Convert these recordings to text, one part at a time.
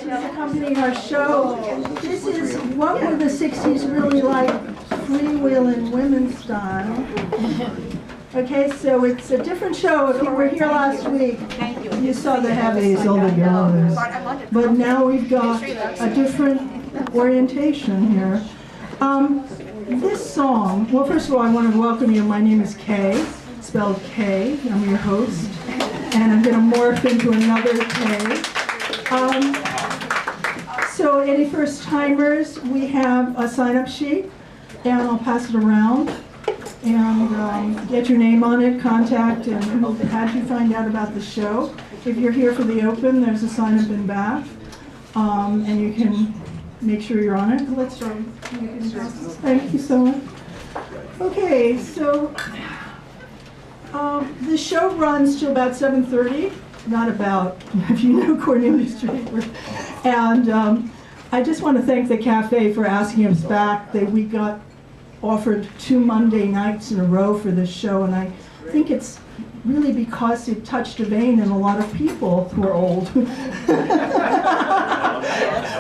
accompanying our show. This is what were the 60s really like, freewheeling women style. Okay, so it's a different show. If you were here last week, you saw the heavies, all the gallows. But now we've got a different orientation here. This song, well, first of all, I want to welcome you. My name is Kay, spelled K. I'm your host. And I'm going to morph into another K. So any first timers, we have a sign-up sheet, and I'll pass it around. And get your name on it, contact, and how did you find out about the show. If you're here for the open, there's a sign-up in back. And you can make sure you're on it. Let's start. Thank you so much. Okay, so the show runs till about 7:30. Not about, if you know Cornelia Street. And I just want to thank the cafe for asking us back. We got offered 2 Monday nights in a row for this show, and I think it's really because it touched a vein in a lot of people who are old.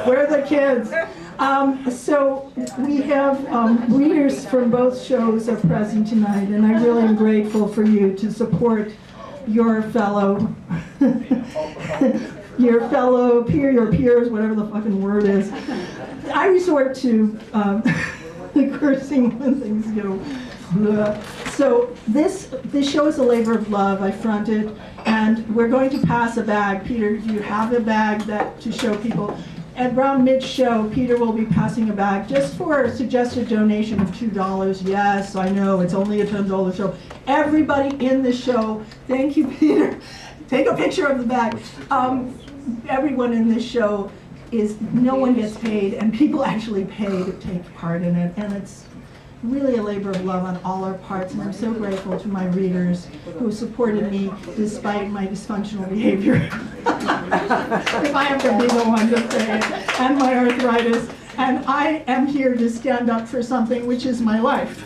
We're the kids. So we have readers from both shows are present tonight, and I really am grateful for you to support your fellow peer, your peers, whatever the fucking word is. I resort to cursing when things go blah. So this show is a labor of love. I fronted, and we're going to pass a bag. Peter, do you have a bag to show people? At around mid-show, Peter will be passing a bag just for a suggested donation of $2. Yes, I know, it's only a $10 show. Everybody in the show, thank you, Peter. Take a picture of the bag. Everyone in this show no one gets paid, and people actually pay to take part in it, and it's really a labor of love on all our parts, and I'm so grateful to my readers who supported me despite my dysfunctional behavior. If I have to be the one to say it, and my arthritis, and I am here to stand up for something which is my life,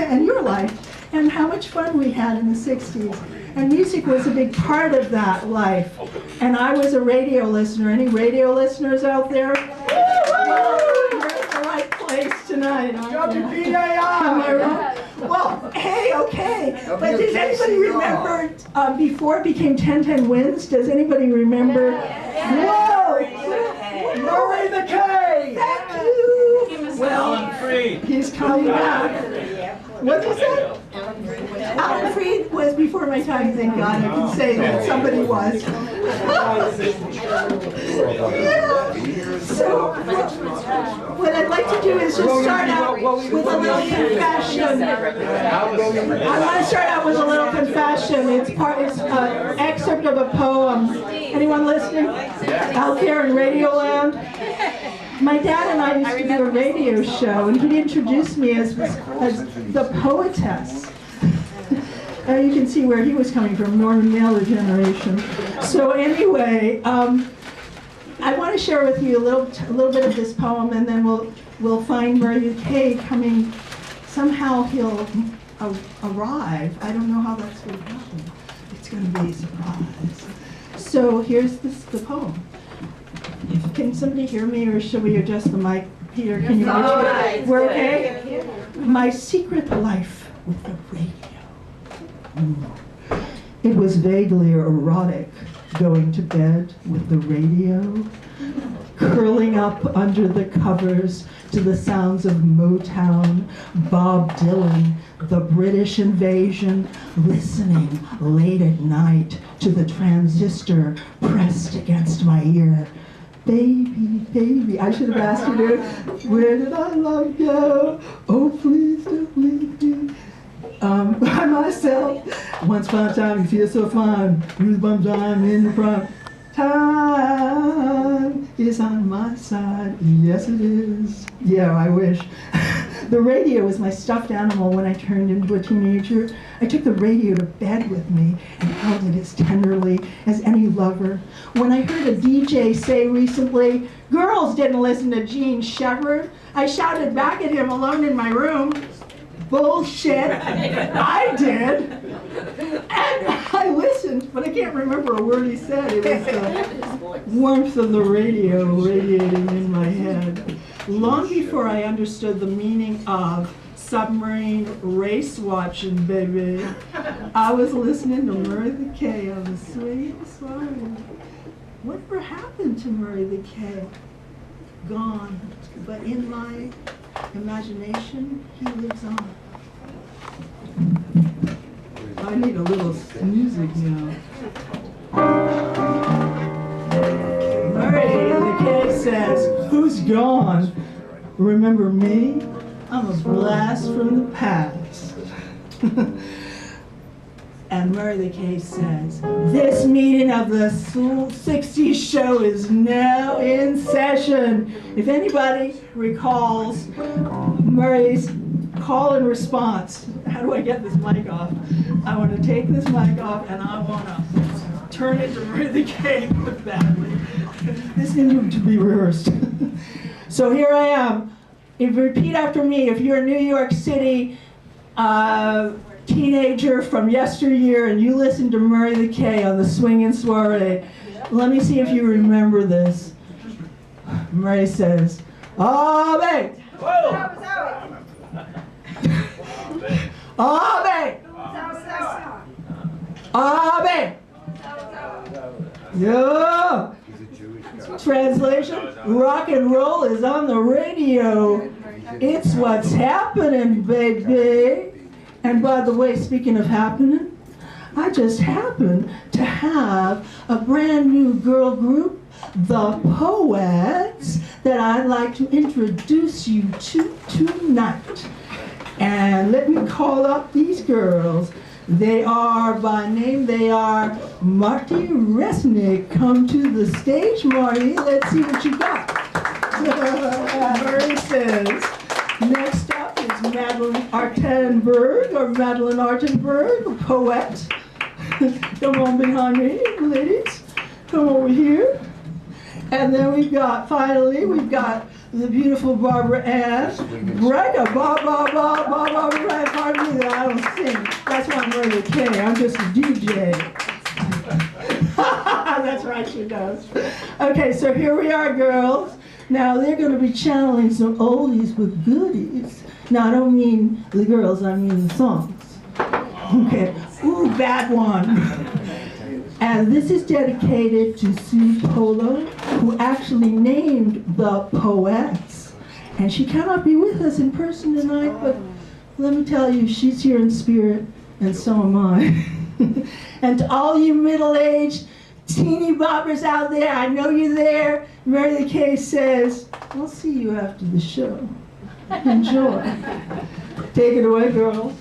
and your life, and how much fun we had in the 60s. And music was a big part of that life. And I was a radio listener. Any radio listeners out there? Well, you're in the right place tonight. Am I right? Well, hey, okay. But does anybody remember before it became 1010 Wins? Does anybody remember? Whoa! Murray the K! Thank you! Well, he's coming back. What did you say? Alan Freed was before my time, thank God. I can say that somebody was. Yeah. So, what I'd like to do is just start out with a little confession. I want to start out with a little confession. It's an excerpt of a poem. Anyone listening out there in Radioland? My dad and I used to do a radio show, and he introduced me as the poetess. You can see where he was coming from, Northern Mailer generation. So anyway, I want to share with you a little bit of this poem, and then we'll find Murray K coming. Somehow he'll arrive. I don't know how that's going to happen. It's going to be a surprise. So here's the poem. Can somebody hear me, or should we adjust the mic? Peter, can you hear me? We're okay? My secret life with the radio. It was vaguely erotic, going to bed with the radio, curling up under the covers to the sounds of Motown, Bob Dylan, the British invasion, listening late at night to the transistor pressed against my ear. Baby, baby, I should have asked you to, where did our love go? Oh, please don't leave me. By myself. Once upon a time, you feel so fine. Goosebumps, I'm in the front. Time is on my side. Yes, it is. Yeah, I wish. The radio was my stuffed animal when I turned into a teenager. I took the radio to bed with me and held it as tenderly as any lover. When I heard a DJ say recently, girls didn't listen to Gene Shepard, I shouted back at him alone in my room, bullshit, I did. I listened, but I can't remember a word he said. It was the warmth of the radio radiating in my head. Long before I understood the meaning of submarine race watching, baby, I was listening to Murray the K on the Swinging Soiree. Whatever happened to Murray the K? Gone. But in my imagination, he lives on. I need a little music now. Murray the K says, who's gone? Remember me? I'm a blast from the past. And Murray the K says, this meeting of the Soul 60s show is now in session. If anybody recalls Murray's call and response, how do I get this mic off? I want to take this mic off and I want to turn it to Murray the K badly. This needs to be rehearsed. So here I am. If you repeat after me, if you're a New York City teenager from yesteryear and you listen to Murray the K on the Swingin' Soiree, let me see if you remember this. Murray says, Abe! Abe! Abe! Yeah! Translation, rock and roll is on the radio. It's what's happening, baby. And by the way, speaking of happening, I just happen to have a brand new girl group, the Poets, that I'd like to introduce you to tonight. And let me call up these girls. They are, by name, they are Marti Resnick. Come to the stage, Marty. Let's see what you got. Murray says, next up is Madeline Artenberg, or Madeline Artenberg, poet. Come on behind me, ladies. Come over here. And then we've got, finally, we've got the beautiful Barbara Anne Branca. Pardon me that I don't sing. That's why I'm Murray the K. I'm just a DJ. That's right, she does. Okay, so here we are, girls. Now they're going to be channeling some oldies with goodies. Now I don't mean the girls, I mean the songs. Okay. Ooh, bad one. And this is dedicated to Sue Polo, who actually named the Poets. And she cannot be with us in person tonight, but let me tell you, she's here in spirit, and so am I. And to all you middle-aged teeny boppers out there, I know you're there. Murray the K says, I'll see you after the show. Enjoy. Take it away, girls.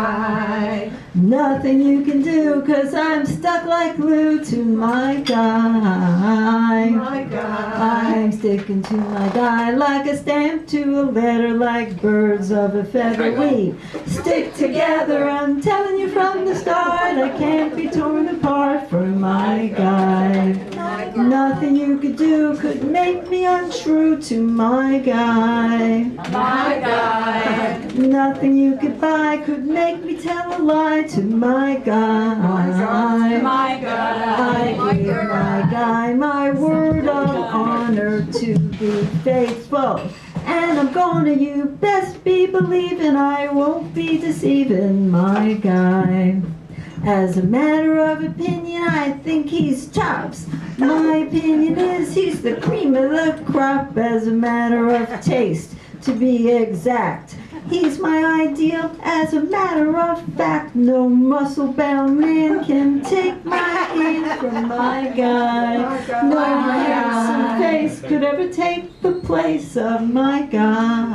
guy. Nothing you can do, 'cause I'm stuck like glue to my guy. My guy. I'm sticking to my guy like a stamp to a letter, like birds of a feather. We stick together, I'm telling you from the start, I can't be torn apart from my guy. Nothing you could do could make me untrue to my guy. My guy. Nothing you could buy could make me tell a lie to my guy. My guy. I give my guy my word of honor to be faithful. And I'm gonna, you best be believing I won't be deceiving my guy. As a matter of opinion, I think he's tops. My opinion is he's the cream of the crop. As a matter of taste, to be exact, he's my ideal. As a matter of fact, no muscle-bound man can take my hand from my guy. No handsome face could ever take the place of my guy.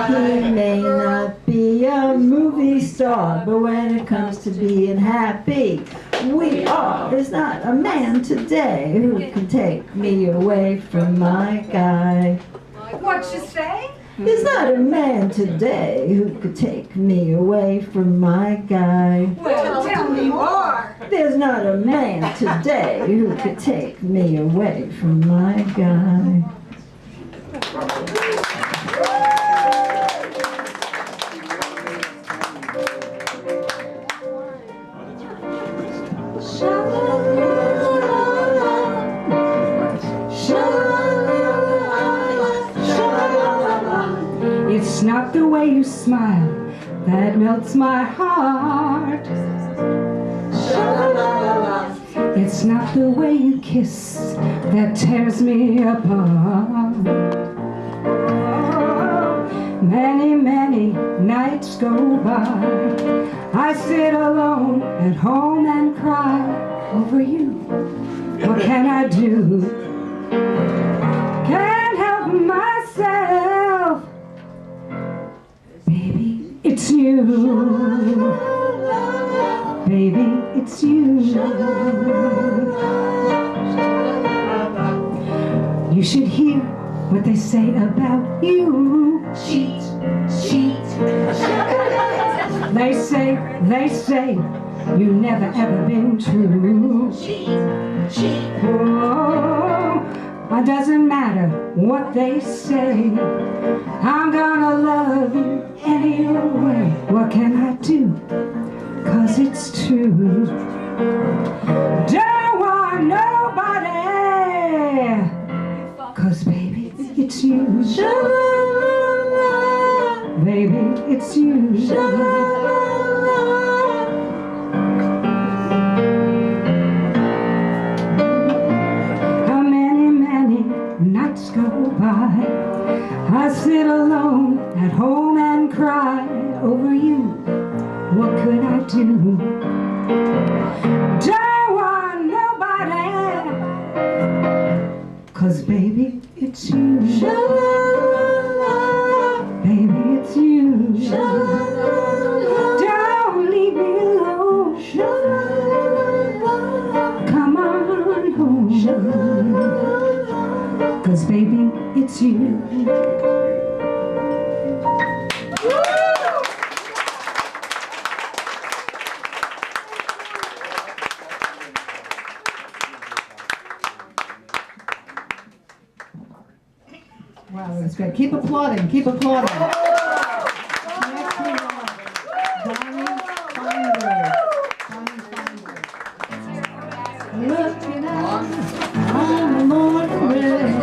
He may not be a movie star, but when it comes to being happy, we are. There's not a man today who can take me away from my guy. What you say? There's not a man today who could take me away from my guy. Well, tell me more. There's not a man today who could take me away from my guy. It's not the way you smile that melts my heart. It's not the way you kiss that tears me apart. Many, many nights go by, I sit alone at home and cry over you. What can I do? Can't help myself. Baby, it's you. Baby, it's you. You should hear what they say about you. Cheat, cheat. They say you've never ever been true. Cheat, cheat. Oh, it doesn't matter what they say, I'm gonna love you anyway. What can I do? 'Cause it's true. Don't want nobody, 'cause baby, it's you. Baby, it's you. How many, many nights go by, I sit alone at home and cry over you. What could I do? Don't want nobody, 'cause baby, it's you. Baby, it's you. Don't leave me alone. Come on home, 'cause baby, it's you. Wow, that was great. Keep applauding, keep applauding. Next we have Bonny Finberg. Looking out on the morning rain,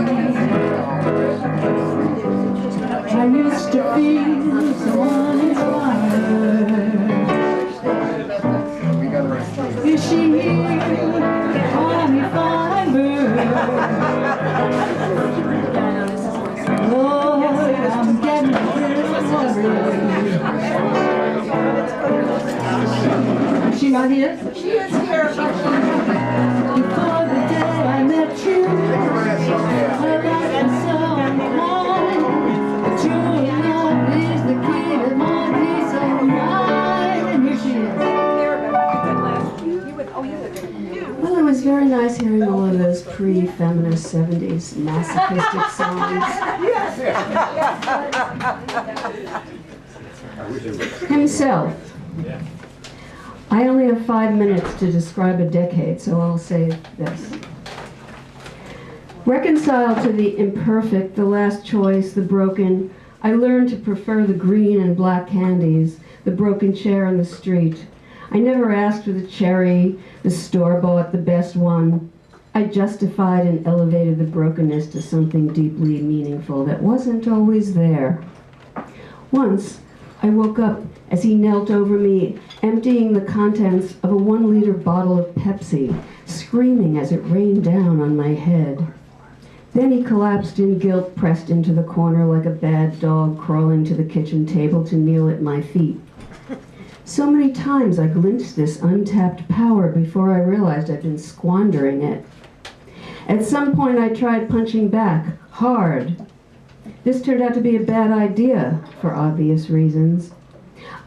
I used to feel so uninspired. Is she here, Bonny Finberg? Lord, I'm getting a little worried. Is she not here? She is here. Before the day I met you, I got so inclined. True love is the key to my peace of was very nice hearing all of those pre-feminist 70s masochistic songs. Himself. I only have 5 minutes to describe a decade, so I'll say this. Reconciled to the imperfect, the last choice, the broken, I learned to prefer the green and black candies, the broken chair in the street. I never asked for the cherry, the store-bought, the best one. I justified and elevated the brokenness to something deeply meaningful that wasn't always there. Once, I woke up as he knelt over me, emptying the contents of a 1-liter bottle of Pepsi, screaming as it rained down on my head. Then he collapsed in guilt, pressed into the corner like a bad dog crawling to the kitchen table to kneel at my feet. So many times I glimpsed this untapped power before I realized I'd been squandering it. At some point I tried punching back, hard. This turned out to be a bad idea, for obvious reasons.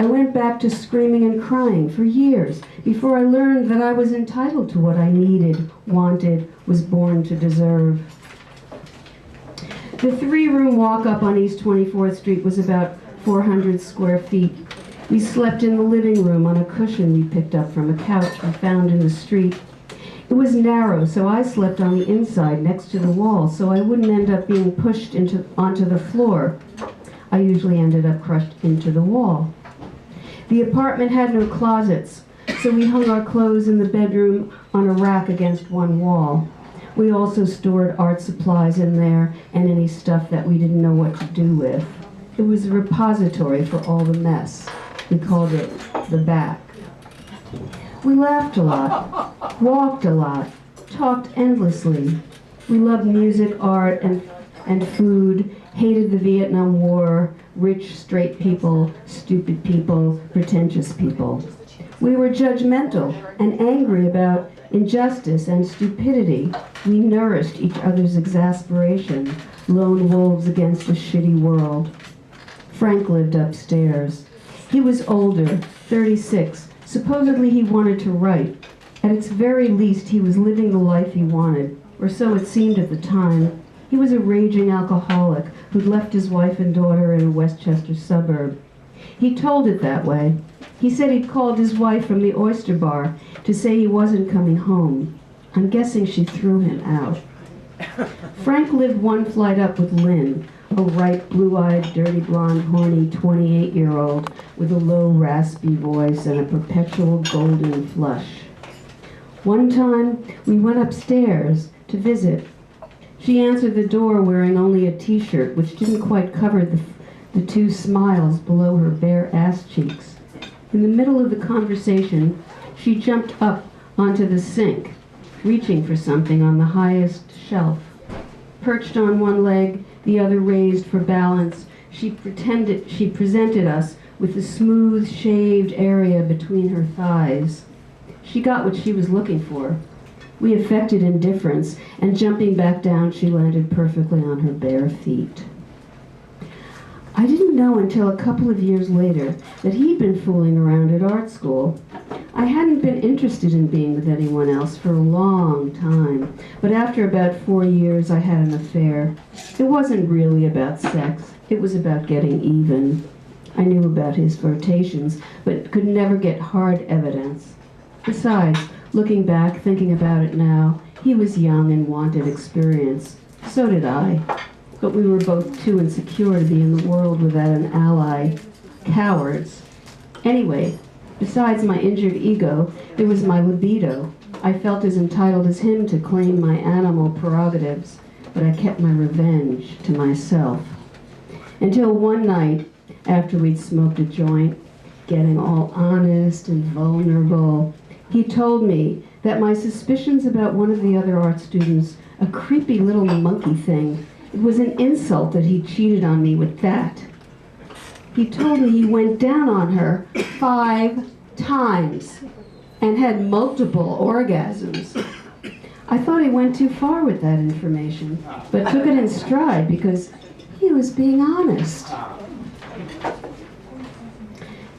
I went back to screaming and crying for years before I learned that I was entitled to what I needed, wanted, was born to deserve. The 3-room walk-up on East 24th Street was about 400 square feet. We slept in the living room on a cushion we picked up from a couch we found in the street. It was narrow, so I slept on the inside next to the wall so I wouldn't end up being pushed onto the floor. I usually ended up crushed into the wall. The apartment had no closets, so we hung our clothes in the bedroom on a rack against one wall. We also stored art supplies in there and any stuff that we didn't know what to do with. It was a repository for all the mess. We called it the back. We laughed a lot, walked a lot, talked endlessly. We loved music, art, and food, hated the Vietnam War, rich, straight people, stupid people, pretentious people. We were judgmental and angry about injustice and stupidity. We nourished each other's exasperation, lone wolves against a shitty world. Frank lived upstairs. He was older, 36. Supposedly he wanted to write. At its very least, he was living the life he wanted, or so it seemed at the time. He was a raging alcoholic who'd left his wife and daughter in a Westchester suburb. He told it that way. He said he'd called his wife from the oyster bar to say he wasn't coming home. I'm guessing she threw him out. Frank lived one flight up with Lynn, a ripe, blue-eyed, dirty blonde, horny 28-year-old with a low, raspy voice and a perpetual golden flush. One time, we went upstairs to visit. She answered the door wearing only a t-shirt, which didn't quite cover the 2 smiles below her bare ass cheeks. In the middle of the conversation, she jumped up onto the sink, reaching for something on the highest shelf. Perched on one leg, the other raised for balance, she presented us with the smooth, shaved area between her thighs. She got what she was looking for. We affected indifference, and jumping back down, she landed perfectly on her bare feet. I didn't know until a couple of years later that he'd been fooling around at art school. I hadn't been interested in being with anyone else for a long time, but after about 4 years I had an affair. It wasn't really about sex, it was about getting even. I knew about his flirtations, but could never get hard evidence. Besides, looking back, thinking about it now, he was young and wanted experience. So did I. But we were both too insecure to be in the world without an ally. Cowards. Anyway, besides my injured ego, there was my libido. I felt as entitled as him to claim my animal prerogatives, but I kept my revenge to myself. Until one night, after we'd smoked a joint, getting all honest and vulnerable, he told me that my suspicions about one of the other art students, a creepy little monkey thing, it was an insult that he cheated on me with that. He told me he went down on her 5 times and had multiple orgasms. I thought he went too far with that information, but took it in stride because he was being honest.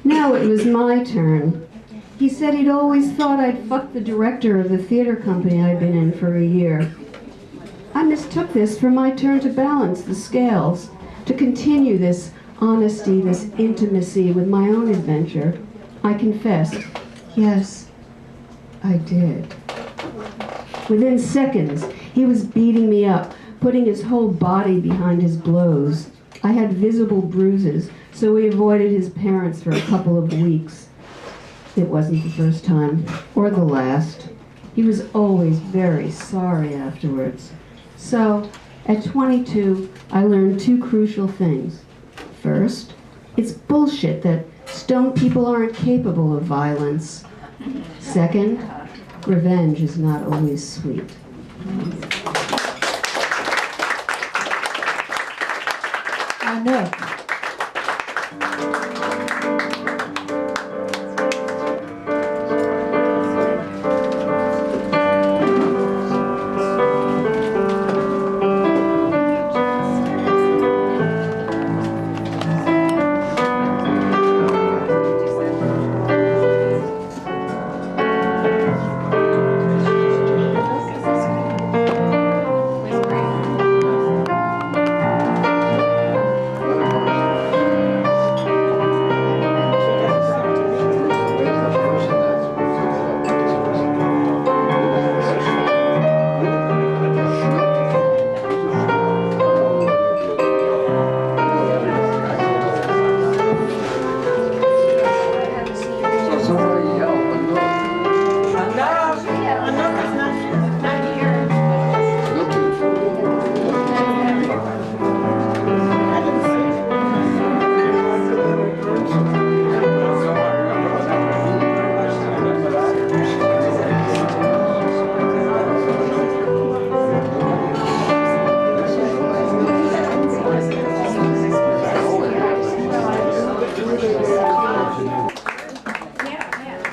Now it was my turn. He said he'd always thought I'd fucked the director of the theater company I'd been in for a year. I mistook this for my turn to balance the scales, to continue this honesty, this intimacy with my own adventure. I confessed, yes, I did. Within seconds, he was beating me up, putting his whole body behind his blows. I had visible bruises, so we avoided his parents for a couple of weeks. It wasn't the first time, or the last. He was always very sorry afterwards. So, at 22, I learned two crucial things. First, it's bullshit that stoned people aren't capable of violence. Second, revenge is not always sweet. Anoek.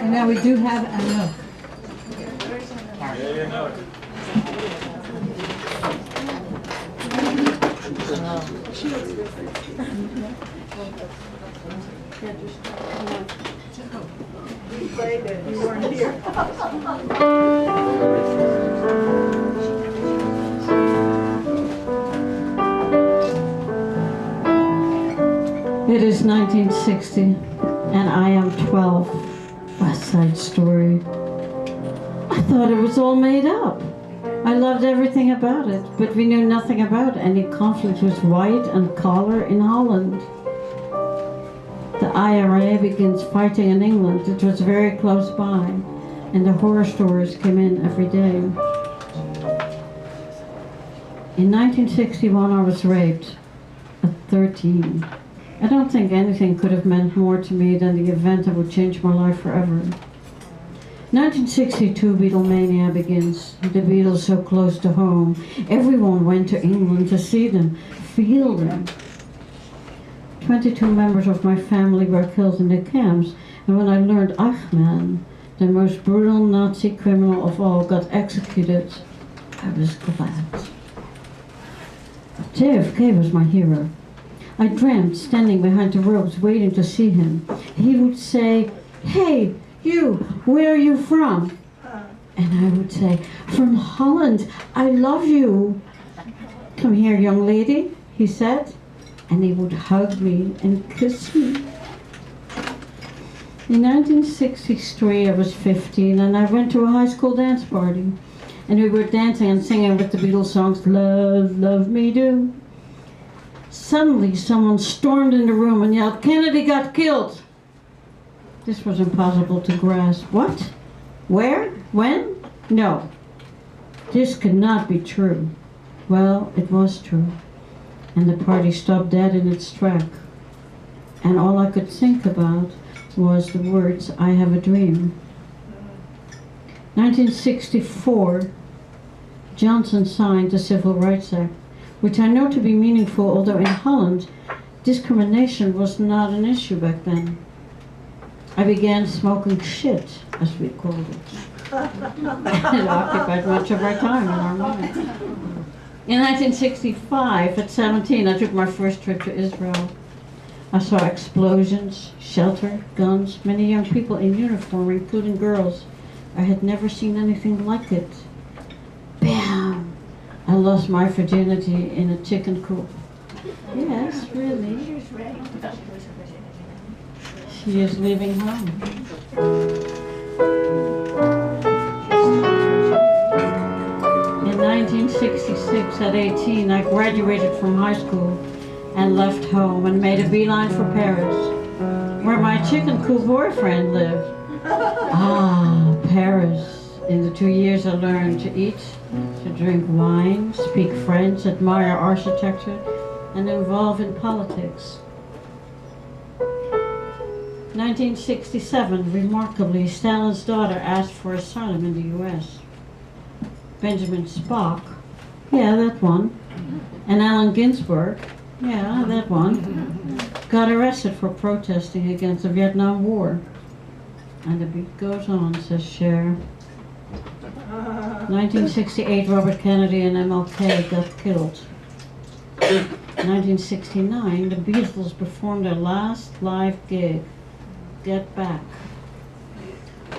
And now we do have Anoek. We played it, you weren't here. It is 1960, and I am 12. West Side Story. I thought it was all made up. I loved everything about it, but we knew nothing about any conflict with white and color in Holland. The IRA begins fighting in England. It was very close by, and the horror stories came in every day. In 1961, I was raped at 13. I don't think anything could have meant more to me than the event that would change my life forever. 1962, Beatlemania begins. The Beatles so close to home. Everyone went to England to see them, feel them. 22 members of my family were killed in the camps, and when I learned Eichmann, the most brutal Nazi criminal of all, got executed, I was glad. JFK was my hero. I dreamt standing behind the ropes waiting to see him. He would say, "Hey, you, where are you from?" And I would say, "From Holland, I love you." "Come here, young lady," he said, and he would hug me and kiss me. In 1963, I was 15, and I went to a high school dance party. And we were dancing and singing with the Beatles songs, "Love, Love Me Do." Suddenly, someone stormed in the room and yelled, "Kennedy got killed!" This was impossible to grasp. What? Where? When? No. This could not be true. Well, it was true. And the party stopped dead in its track. And all I could think about was the words, "I have a dream." 1964, Johnson signed the Civil Rights Act, which I know to be meaningful, although in Holland, discrimination was not an issue back then. I began smoking shit, as we called it. It occupied much of our time in our minds. In 1965, at 17, I took my first trip to Israel. I saw explosions, shelter, guns, many young people in uniform, including girls. I had never seen anything like it. Bam! I lost my virginity in a chicken coop. Yes, really. She is leaving home. In 1966, at 18, I graduated from high school and left home and made a beeline for Paris, where my chicken coop boyfriend lived. Ah, Paris. In the 2 years I learned to eat, to drink wine, speak French, admire architecture, and involve in politics. 1967, remarkably, Stalin's daughter asked for asylum in the US. Benjamin Spock, yeah, that one, and Allen Ginsberg, yeah, that one, got arrested for protesting against the Vietnam War. And the beat goes on, says Cher. 1968, Robert Kennedy and MLK got killed. 1969, the Beatles performed their last live gig, Get Back.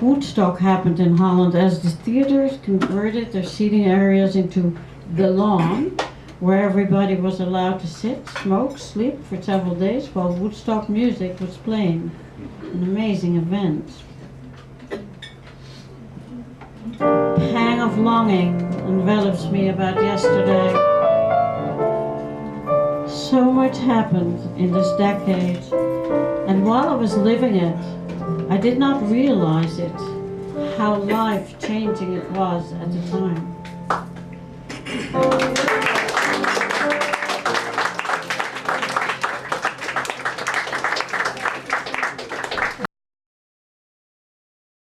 Woodstock happened in Holland as the theaters converted their seating areas into the lawn, where everybody was allowed to sit, smoke, sleep for several days while Woodstock music was playing. An amazing event. Pang of longing envelops me about yesterday. So much happened in this decade, and while I was living it, I did not realize it, how life-changing it was at the time.